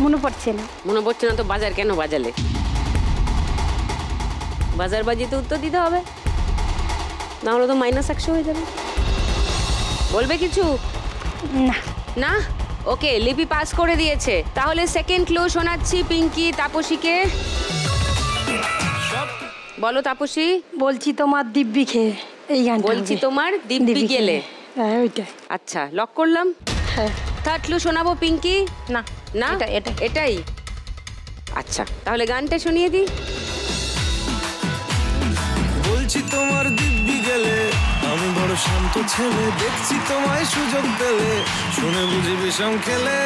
মনে পড়ছে না। মনে পড়ছে না তো বাজার কেন বাজালে? বাজার বাজিতে উত্তর দিতে হবে, না হলে তো -100 হয়ে যাবে। বলবে কিছু? না। না? ওকে, লিপি পাস করে দিয়েছে। তাহলে সেকেন্ড ক্লু শোনাচ্ছি পিঙ্কি তাপসীকে। বলো তাপসী। বলছি তোমার দিব্যি খেয়ে, এই গানটা। বলছি তোমার দিব্যি গেলে। হ্যাঁ ওইটাই। আচ্ছা, লক করলাম। হ্যাঁ। থার্ড ক্লু শোনাবো পিঙ্কি? না না, এটা এটাই। আচ্ছা, তাহলে গানটা শুনিয়ে দিই। বলছি তোমার দিব্যি গেলে, আমি বড় শান্ত ছেলে, দেখছি তোমায় সুযোগ পেলে, শুনে বুঝে বিষম খেলে।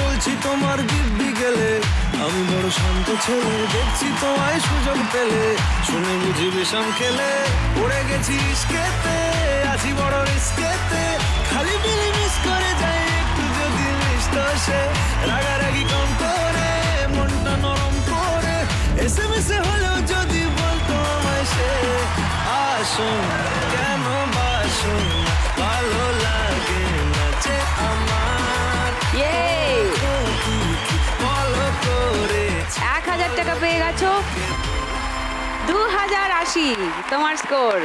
বলছি তোমার দিব্যি গেলে, আমি বড় শান্ত ছেলে, দেখছি তোমায় সুযোগ পেলে, শুনে বুঝি বিষম খেলে। পড়ে গেছি ইস্কেতে, আছি বড় রিস্কেতে, খালি বিলি মিস করে যাই একটু যদি মিষ্ট সে। রাগারাগি কম করে, মনটা নরম করে, এসএমএসে হলেও যদি বলতো আমায় সে। আসুন কেন বাসুন, ভালো লাগে না যে আমার। বলো করে 1000 টাকা পেয়ে গেছো। 2080 তোমার স্কোর।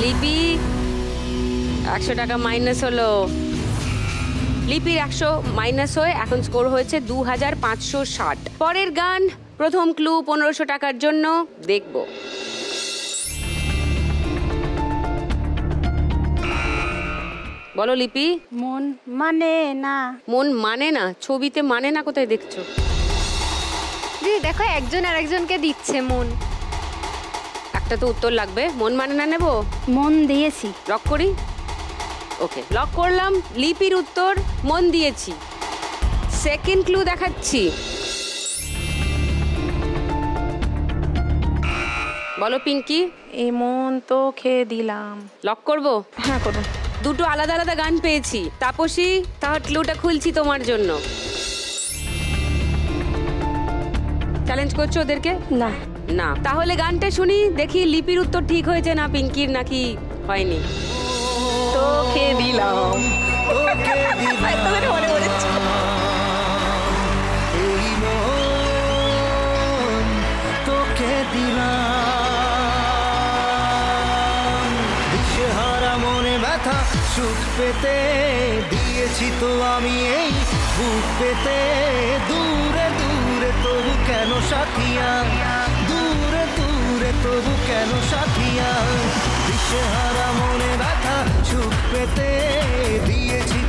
লিপি 100 টাকা মাইনাস হলো। লিপির 100 মাইনাস হয়ে এখন স্কোর হয়েছে 2560। পরের গান, প্রথম ক্লু 1500 টাকার জন্য। দেখব বলো লিপি। মন মানে না। মন মানে না? ছবিতে মানে না কোথায় দেখছো? দিদি দেখো, একজন আর একজনকে দিচ্ছে মন। একটা তো উত্তর লাগবে। মন মানে না নেব? মন দিয়েছি। লক করি? ওকে, লক করলাম। লিপির উত্তর মন দিয়েছি। সেকেন্ড ক্লু দেখাচ্ছি। বলো পিঙ্কি। এই মন তো খেয়ে দিলাম। লক করব? হ্যাঁ করুন। দুটো আলাদা আলাদা গান পেয়েছি। তাপসী, তাহলে ক্লুটা খুলছি তোমার জন্য। চ্যালেঞ্জ করছো ওদেরকে? না। না। তাহলে গানটা শুনি, দেখি লিপির উত্তর ঠিক হয়েছে না পিঙ্কির নাকি হয়নি। তো খেয়ে দিলাম। এই মন তোকে দিলাম, দিশেহারা মনে ব্যথা সুখ পেতে, দিয়েছি তো আমি এই বুক পেতে। দূরে দূরে তবু কেন সাথিয়া, দূরে দূরে তবু কেন সাথিয়া, দিশেহারা মনে ব্যথা সুখ পেতে, দিয়েছি